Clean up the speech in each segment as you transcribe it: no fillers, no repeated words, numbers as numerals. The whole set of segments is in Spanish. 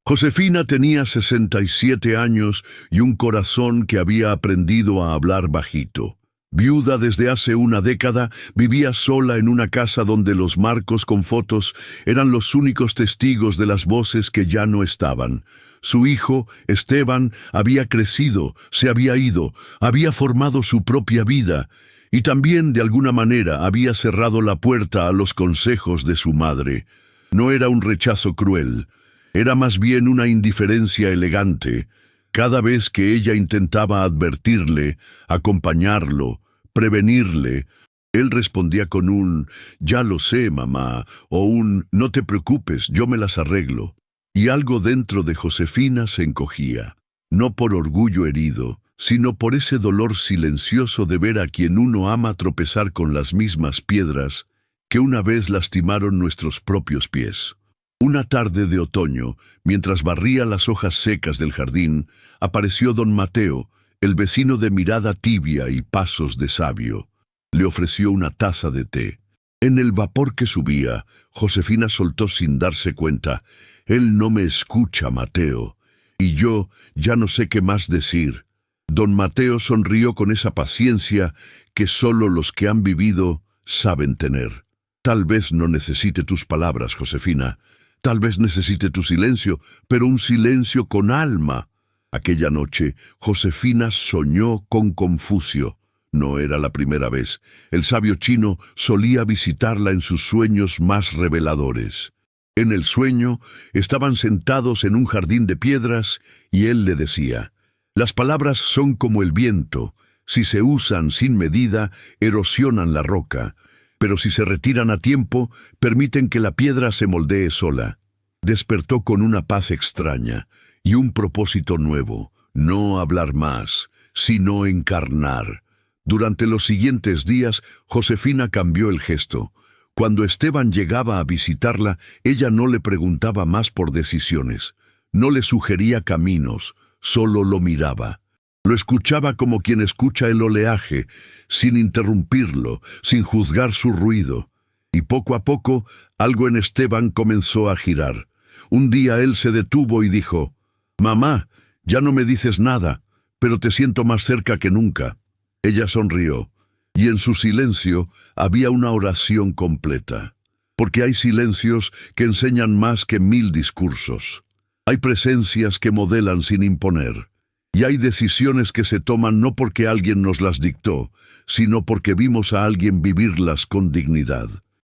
Josefina tenía 67 años y un corazón que había aprendido a hablar bajito. Viuda desde hace una década, vivía sola en una casa donde los marcos con fotos eran los únicos testigos de las voces que ya no estaban. Su hijo, Esteban, había crecido, se había ido, había formado su propia vida y también, de alguna manera, había cerrado la puerta a los consejos de su madre. No era un rechazo cruel. Era más bien una indiferencia elegante. Cada vez que ella intentaba advertirle, acompañarlo, prevenirle, él respondía con un «Ya lo sé, mamá», o un «No te preocupes, yo me las arreglo». Y algo dentro de Josefina se encogía, no por orgullo herido, sino por ese dolor silencioso de ver a quien uno ama tropezar con las mismas piedras que una vez lastimaron nuestros propios pies. Una tarde de otoño, mientras barría las hojas secas del jardín, apareció don Mateo, el vecino de mirada tibia y pasos de sabio. Le ofreció una taza de té. En el vapor que subía, Josefina soltó sin darse cuenta: «Él no me escucha, Mateo, y yo ya no sé qué más decir». Don Mateo sonrió con esa paciencia que solo los que han vivido saben tener. «Tal vez no necesite tus palabras, Josefina. Tal vez necesite tu silencio, pero un silencio con alma». Aquella noche, Josefina soñó con Confucio. No era la primera vez. El sabio chino solía visitarla en sus sueños más reveladores. En el sueño, estaban sentados en un jardín de piedras y él le decía: «Las palabras son como el viento. Si se usan sin medida, erosionan la roca. Pero si se retiran a tiempo, permiten que la piedra se moldee sola». Despertó con una paz extraña y un propósito nuevo: no hablar más, sino encarnar. Durante los siguientes días, Josefina cambió el gesto. Cuando Esteban llegaba a visitarla, ella no le preguntaba más por decisiones, no le sugería caminos, solo lo miraba. Lo escuchaba como quien escucha el oleaje, sin interrumpirlo, sin juzgar su ruido. Y poco a poco, algo en Esteban comenzó a girar. Un día él se detuvo y dijo: «Mamá, ya no me dices nada, pero te siento más cerca que nunca». Ella sonrió, y en su silencio había una oración completa. Porque hay silencios que enseñan más que 1000 discursos. Hay presencias que modelan sin imponer. Y hay decisiones que se toman no porque alguien nos las dictó, sino porque vimos a alguien vivirlas con dignidad.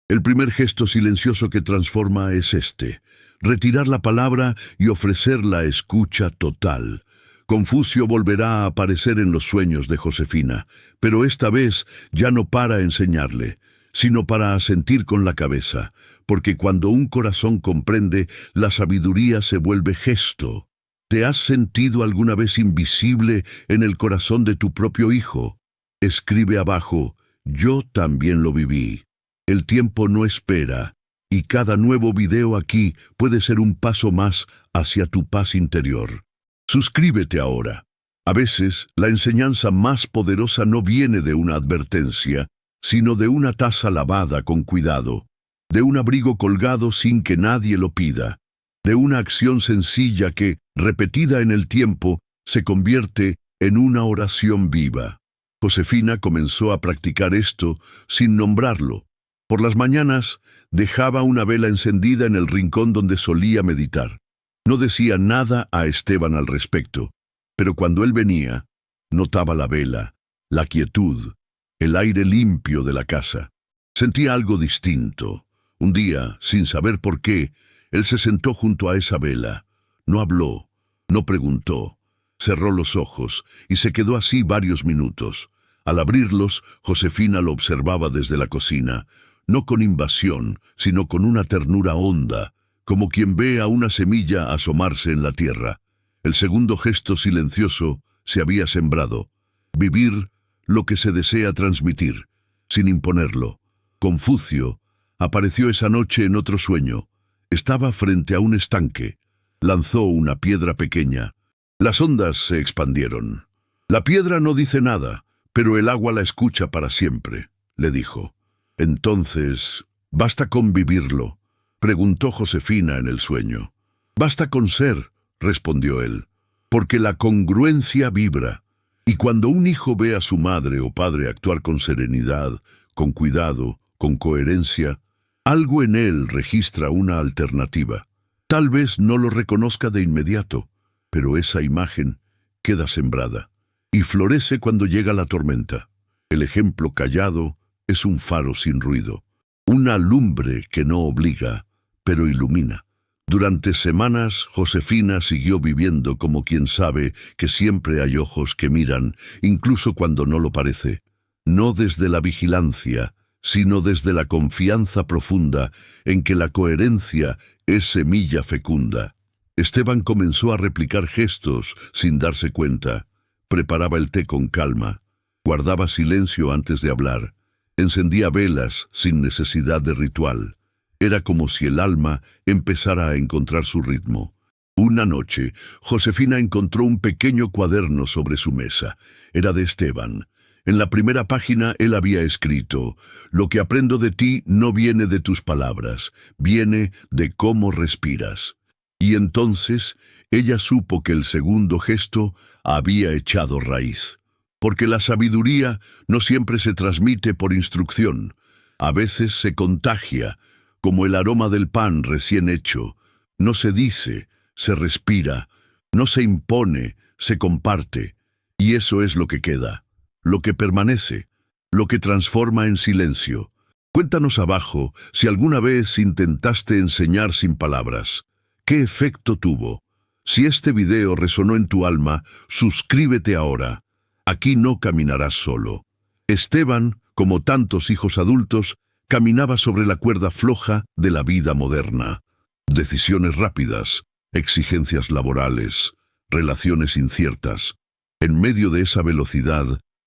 El primer gesto silencioso que transforma es este: retirar la palabra y ofrecer la escucha total. Confucio volverá a aparecer en los sueños de Josefina, pero esta vez ya no para enseñarle, sino para asentir con la cabeza, porque cuando un corazón comprende, la sabiduría se vuelve gesto. ¿Te has sentido alguna vez invisible en el corazón de tu propio hijo? Escribe abajo: «Yo también lo viví». El tiempo no espera, y cada nuevo video aquí puede ser un paso más hacia tu paz interior. Suscríbete ahora. A veces, la enseñanza más poderosa no viene de una advertencia, sino de una taza lavada con cuidado, de un abrigo colgado sin que nadie lo pida, de una acción sencilla que, repetida en el tiempo, se convierte en una oración viva. Josefina comenzó a practicar esto sin nombrarlo. Por las mañanas, dejaba una vela encendida en el rincón donde solía meditar. No decía nada a Esteban al respecto, pero cuando él venía, notaba la vela, la quietud, el aire limpio de la casa. Sentía algo distinto. Un día, sin saber por qué, él se sentó junto a esa vela. No habló, no preguntó. Cerró los ojos y se quedó así varios minutos. Al abrirlos, Josefina lo observaba desde la cocina, no con invasión, sino con una ternura honda, como quien ve a una semilla asomarse en la tierra. El segundo gesto silencioso se había sembrado: vivir lo que se desea transmitir, sin imponerlo. Confucio apareció esa noche en otro sueño. Estaba frente a un estanque. Lanzó una piedra pequeña. Las ondas se expandieron. «La piedra no dice nada, pero el agua la escucha para siempre», le dijo. «Entonces, ¿basta con vivirlo?», preguntó Josefina en el sueño. Basta con ser, respondió él, porque la congruencia vibra. Y cuando un hijo ve a su madre o padre actuar con serenidad, con cuidado, con coherencia, algo en él registra una alternativa. Tal vez no lo reconozca de inmediato, pero esa imagen queda sembrada y florece cuando llega la tormenta. El ejemplo callado es un faro sin ruido, una lumbre que no obliga, pero ilumina. Durante semanas, Josefina siguió viviendo como quien sabe que siempre hay ojos que miran, incluso cuando no lo parece. No desde la vigilancia, sino desde la confianza profunda en que la coherencia es semilla fecunda. Esteban comenzó a replicar gestos sin darse cuenta. Preparaba el té con calma, guardaba silencio antes de hablar, encendía velas sin necesidad de ritual. Era como si el alma empezara a encontrar su ritmo. Una noche, Josefina encontró un pequeño cuaderno sobre su mesa. Era de Esteban. En la primera página él había escrito: «Lo que aprendo de ti no viene de tus palabras, viene de cómo respiras». Y entonces ella supo que el segundo gesto había echado raíz. Porque la sabiduría no siempre se transmite por instrucción. A veces se contagia, como el aroma del pan recién hecho. No se dice, se respira, no se impone, se comparte. Y eso es lo que queda, lo que permanece, lo que transforma en silencio. Cuéntanos abajo si alguna vez intentaste enseñar sin palabras. ¿Qué efecto tuvo? Si este video resonó en tu alma, suscríbete ahora. Aquí no caminarás solo. Esteban, como tantos hijos adultos, caminaba sobre la cuerda floja de la vida moderna. Decisiones rápidas, exigencias laborales, relaciones inciertas. En medio de esa velocidad,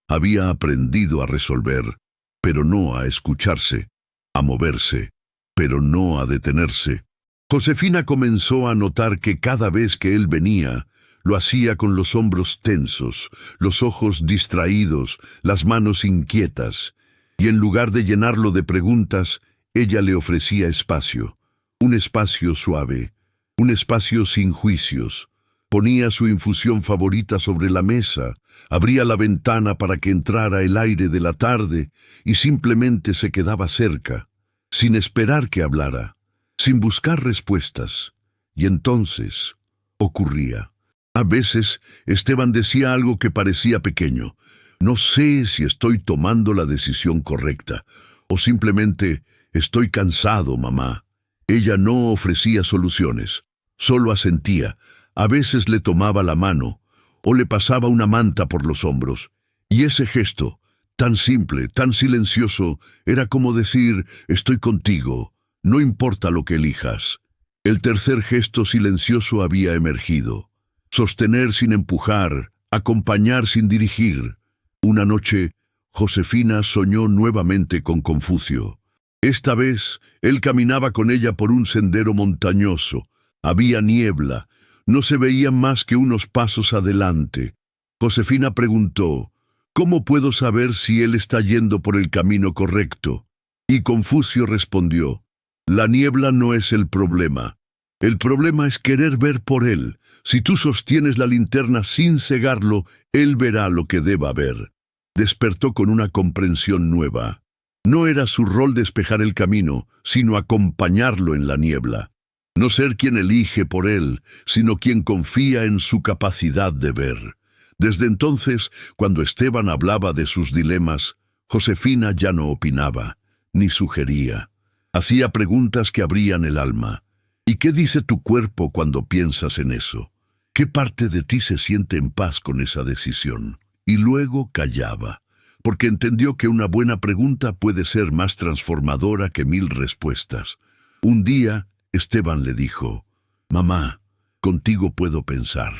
había aprendido a resolver, pero no a escucharse, a moverse, pero no a detenerse. Josefina comenzó a notar que cada vez que él venía, lo hacía con los hombros tensos, los ojos distraídos, las manos inquietas, y en lugar de llenarlo de preguntas, ella le ofrecía espacio, un espacio suave, un espacio sin juicios. Ponía su infusión favorita sobre la mesa, abría la ventana para que entrara el aire de la tarde y simplemente se quedaba cerca, sin esperar que hablara, sin buscar respuestas. Y entonces ocurría. A veces Esteban decía algo que parecía pequeño. No sé si estoy tomando la decisión correcta, o simplemente estoy cansado, mamá. Ella no ofrecía soluciones, solo asentía. A veces le tomaba la mano, o le pasaba una manta por los hombros. Y ese gesto, tan simple, tan silencioso, era como decir: estoy contigo, no importa lo que elijas. El tercer gesto silencioso había emergido. Sostener sin empujar, acompañar sin dirigir. Una noche, Josefina soñó nuevamente con Confucio. Esta vez, él caminaba con ella por un sendero montañoso. Había niebla, no se veían más que unos pasos adelante. Josefina preguntó: ¿cómo puedo saber si él está yendo por el camino correcto? Y Confucio respondió: la niebla no es el problema. El problema es querer ver por él. Si tú sostienes la linterna sin cegarlo, él verá lo que deba ver. Despertó con una comprensión nueva. No era su rol despejar el camino, sino acompañarlo en la niebla. No ser quien elige por él, sino quien confía en su capacidad de ver. Desde entonces, cuando Esteban hablaba de sus dilemas, Josefina ya no opinaba, ni sugería. Hacía preguntas que abrían el alma. ¿Y qué dice tu cuerpo cuando piensas en eso? ¿Qué parte de ti se siente en paz con esa decisión? Y luego callaba, porque entendió que una buena pregunta puede ser más transformadora que 1000 respuestas. Un día, Esteban le dijo: mamá, contigo puedo pensar.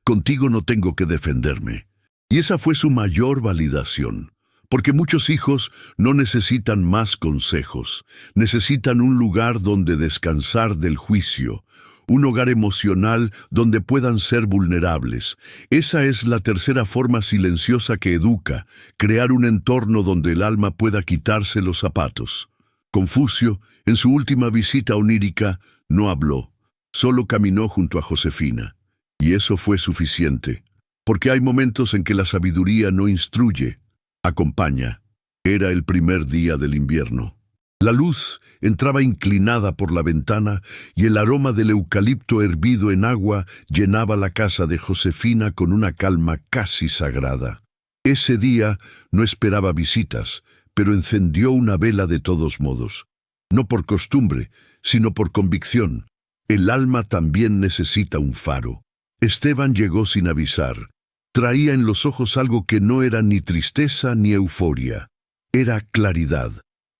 Contigo no tengo que defenderme. Y esa fue su mayor validación. Porque muchos hijos no necesitan más consejos, necesitan un lugar donde descansar del juicio, un hogar emocional donde puedan ser vulnerables. Esa es la tercera forma silenciosa que educa, crear un entorno donde el alma pueda quitarse los zapatos. Confucio, en su última visita onírica, no habló. Solo caminó junto a Josefina, y eso fue suficiente, porque hay momentos en que la sabiduría no instruye, acompaña. Era el primer día del invierno. La luz entraba inclinada por la ventana y el aroma del eucalipto hervido en agua llenaba la casa de Josefina con una calma casi sagrada. Ese día no esperaba visitas, pero encendió una vela de todos modos. No por costumbre, sino por convicción. El alma también necesita un faro. Esteban llegó sin avisar. Traía en los ojos algo que no era ni tristeza ni euforia. Era claridad,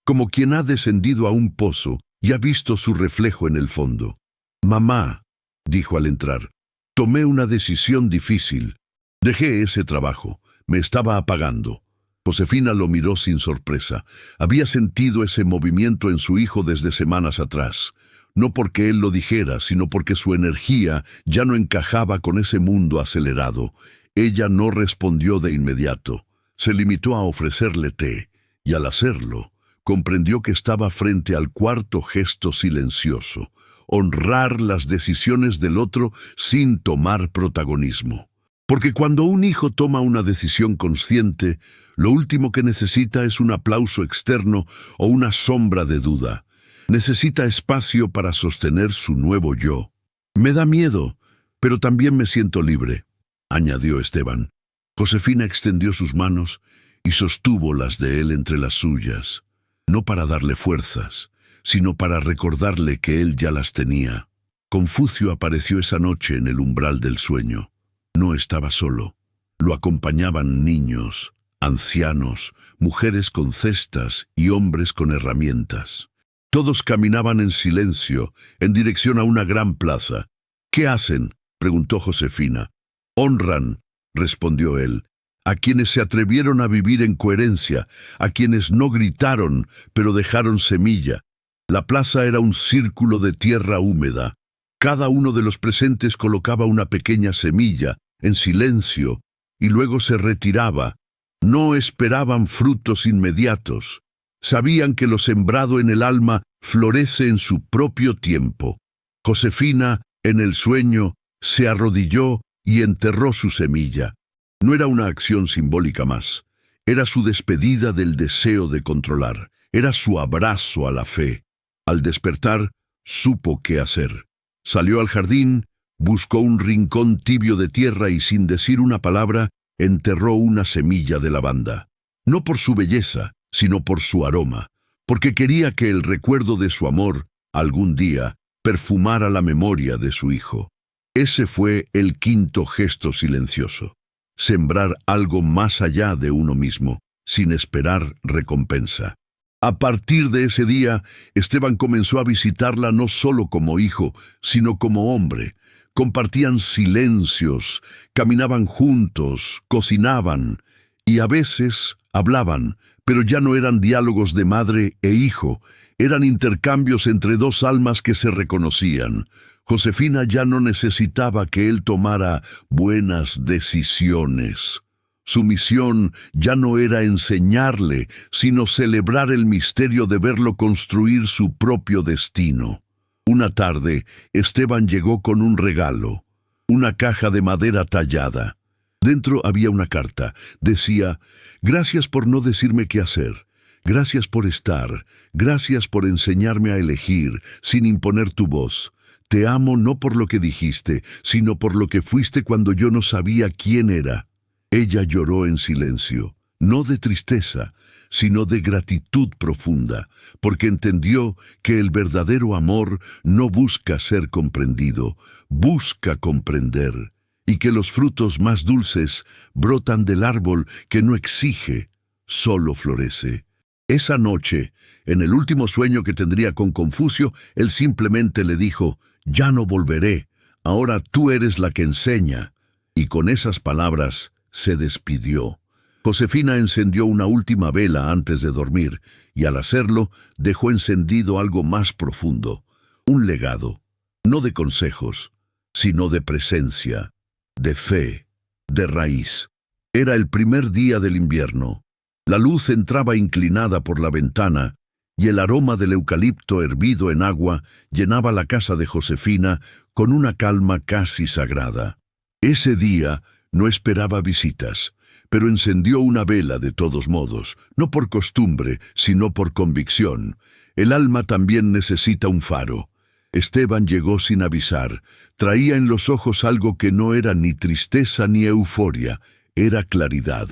como quien ha descendido a un pozo y ha visto su reflejo en el fondo. «Mamá», dijo al entrar, «tomé una decisión difícil. Dejé ese trabajo. Me estaba apagando». Josefina lo miró sin sorpresa. Había sentido ese movimiento en su hijo desde semanas atrás. No porque él lo dijera, sino porque su energía ya no encajaba con ese mundo acelerado. Ella no respondió de inmediato. Se limitó a ofrecerle té, y al hacerlo, comprendió que estaba frente al cuarto gesto silencioso: honrar las decisiones del otro sin tomar protagonismo. Porque cuando un hijo toma una decisión consciente, lo último que necesita es un aplauso externo o una sombra de duda. Necesita espacio para sostener su nuevo yo. «Me da miedo, pero también me siento libre», añadió Esteban. Josefina extendió sus manos y sostuvo las de él entre las suyas, no para darle fuerzas, sino para recordarle que él ya las tenía. Confucio apareció esa noche en el umbral del sueño. No estaba solo. Lo acompañaban niños, ancianos, mujeres con cestas y hombres con herramientas. Todos caminaban en silencio, en dirección a una gran plaza. «¿Qué hacen?», preguntó Josefina. «Honran», respondió él, «a quienes se atrevieron a vivir en coherencia, a quienes no gritaron, pero dejaron semilla». La plaza era un círculo de tierra húmeda. Cada uno de los presentes colocaba una pequeña semilla, en silencio, y luego se retiraba. No esperaban frutos inmediatos. Sabían que lo sembrado en el alma florece en su propio tiempo. Josefina, en el sueño, se arrodilló y enterró su semilla. No era una acción simbólica más. Era su despedida del deseo de controlar. Era su abrazo a la fe. Al despertar, supo qué hacer. Salió al jardín, buscó un rincón tibio de tierra y sin decir una palabra, enterró una semilla de lavanda. No por su belleza, sino por su aroma, porque quería que el recuerdo de su amor, algún día, perfumara la memoria de su hijo. Ese fue el quinto gesto silencioso: sembrar algo más allá de uno mismo, sin esperar recompensa. A partir de ese día, Esteban comenzó a visitarla no solo como hijo, sino como hombre. Compartían silencios, caminaban juntos, cocinaban y a veces hablaban, pero ya no eran diálogos de madre e hijo, eran intercambios entre dos almas que se reconocían. Josefina ya no necesitaba que él tomara buenas decisiones. Su misión ya no era enseñarle, sino celebrar el misterio de verlo construir su propio destino. Una tarde, Esteban llegó con un regalo, una caja de madera tallada. Dentro había una carta. Decía: «Gracias por no decirme qué hacer. Gracias por estar. Gracias por enseñarme a elegir, sin imponer tu voz. Te amo no por lo que dijiste, sino por lo que fuiste cuando yo no sabía quién era». Ella lloró en silencio, no de tristeza, sino de gratitud profunda, porque entendió que el verdadero amor no busca ser comprendido, busca comprender, y que los frutos más dulces brotan del árbol que no exige, solo florece. Esa noche, en el último sueño que tendría con Confucio, él simplemente le dijo: «Ya no volveré, ahora tú eres la que enseña». Y con esas palabras se despidió. Josefina encendió una última vela antes de dormir, y al hacerlo dejó encendido algo más profundo, un legado, no de consejos, sino de presencia, de fe, de raíz. Era el primer día del invierno. La luz entraba inclinada por la ventana, y el aroma del eucalipto hervido en agua llenaba la casa de Josefina con una calma casi sagrada. Ese día no esperaba visitas, pero encendió una vela de todos modos, no por costumbre, sino por convicción. El alma también necesita un faro. Esteban llegó sin avisar. Traía en los ojos algo que no era ni tristeza ni euforia, era claridad,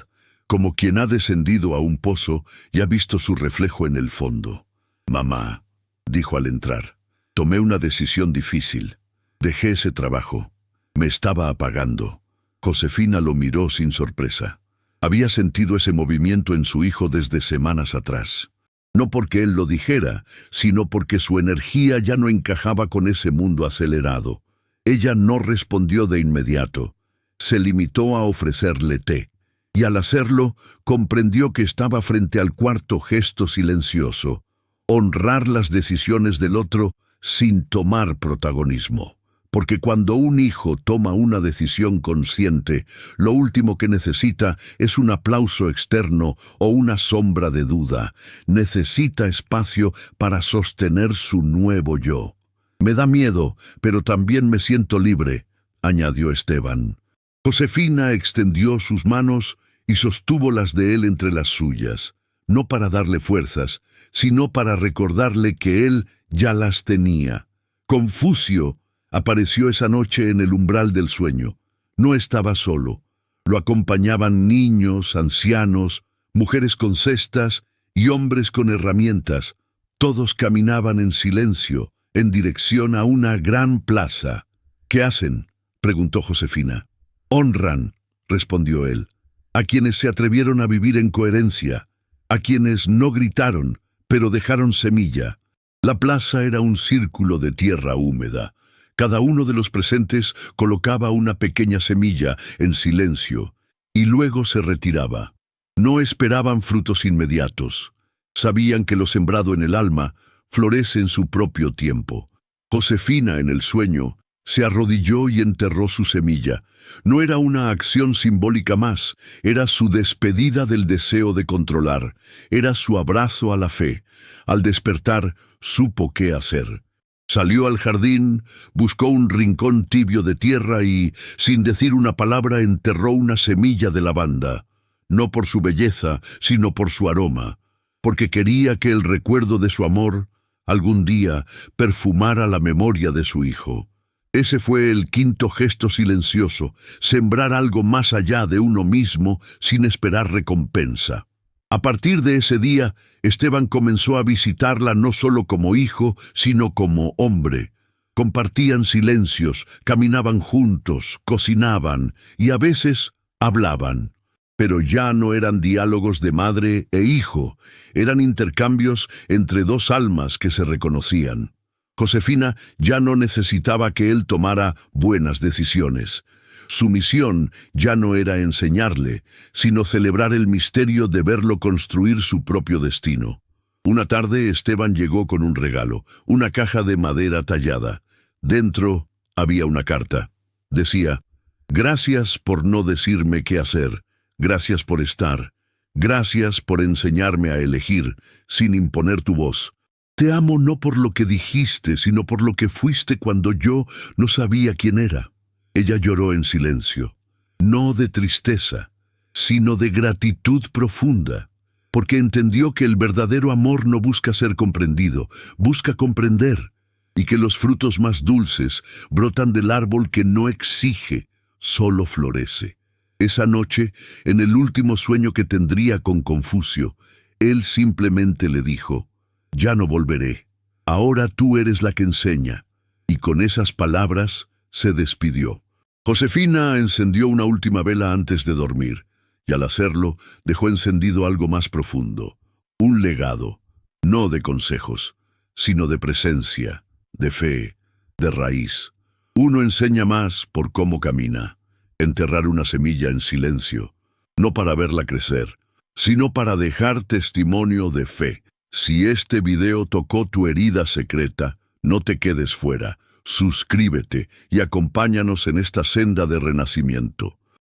como quien ha descendido a un pozo y ha visto su reflejo en el fondo. «Mamá», dijo al entrar, «tomé una decisión difícil. Dejé ese trabajo. Me estaba apagando». Josefina lo miró sin sorpresa. Había sentido ese movimiento en su hijo desde semanas atrás. No porque él lo dijera, sino porque su energía ya no encajaba con ese mundo acelerado. Ella no respondió de inmediato. Se limitó a ofrecerle té, y al hacerlo, comprendió que estaba frente al cuarto gesto silencioso: honrar las decisiones del otro sin tomar protagonismo. Porque cuando un hijo toma una decisión consciente, lo último que necesita es un aplauso externo o una sombra de duda. Necesita espacio para sostener su nuevo yo. «Me da miedo, pero también me siento libre», añadió Esteban. Josefina extendió sus manos y sostuvo las de él entre las suyas, no para darle fuerzas, sino para recordarle que él ya las tenía. Confucio apareció esa noche en el umbral del sueño. No estaba solo. Lo acompañaban niños, ancianos, mujeres con cestas y hombres con herramientas. Todos caminaban en silencio, en dirección a una gran plaza. «¿Qué hacen?», preguntó Josefina. «Honran», respondió él, «a quienes se atrevieron a vivir en coherencia, a quienes no gritaron, pero dejaron semilla». La plaza era un círculo de tierra húmeda. Cada uno de los presentes colocaba una pequeña semilla en silencio y luego se retiraba. No esperaban frutos inmediatos. Sabían que lo sembrado en el alma florece en su propio tiempo. Josefina, en el sueño, se arrodilló y enterró su semilla. No era una acción simbólica más, era su despedida del deseo de controlar, era su abrazo a la fe. Al despertar, supo qué hacer. Salió al jardín, buscó un rincón tibio de tierra y, sin decir una palabra, enterró una semilla de lavanda. No por su belleza, sino por su aroma, porque quería que el recuerdo de su amor, algún día, perfumara la memoria de su hijo. Ese fue el quinto gesto silencioso, sembrar algo más allá de uno mismo sin esperar recompensa. A partir de ese día, Esteban comenzó a visitarla no solo como hijo, sino como hombre. Compartían silencios, caminaban juntos, cocinaban y a veces hablaban. Pero ya no eran diálogos de madre e hijo, eran intercambios entre dos almas que se reconocían. Josefina ya no necesitaba que él tomara buenas decisiones. Su misión ya no era enseñarle, sino celebrar el misterio de verlo construir su propio destino. Una tarde Esteban llegó con un regalo, una caja de madera tallada. Dentro había una carta. Decía: «Gracias por no decirme qué hacer, gracias por estar, gracias por enseñarme a elegir, sin imponer tu voz. Te amo no por lo que dijiste, sino por lo que fuiste cuando yo no sabía quién era». Ella lloró en silencio, no de tristeza, sino de gratitud profunda, porque entendió que el verdadero amor no busca ser comprendido, busca comprender, y que los frutos más dulces brotan del árbol que no exige, solo florece. Esa noche, en el último sueño que tendría con Confucio, él simplemente le dijo: «Ya no volveré, ahora tú eres la que enseña», y con esas palabras se despidió. Josefina encendió una última vela antes de dormir, y al hacerlo dejó encendido algo más profundo, un legado, no de consejos, sino de presencia, de fe, de raíz. Uno enseña más por cómo camina, enterrar una semilla en silencio, no para verla crecer, sino para dejar testimonio de fe. Si este video tocó tu herida secreta, no te quedes fuera. Suscríbete y acompáñanos en esta senda de renacimiento.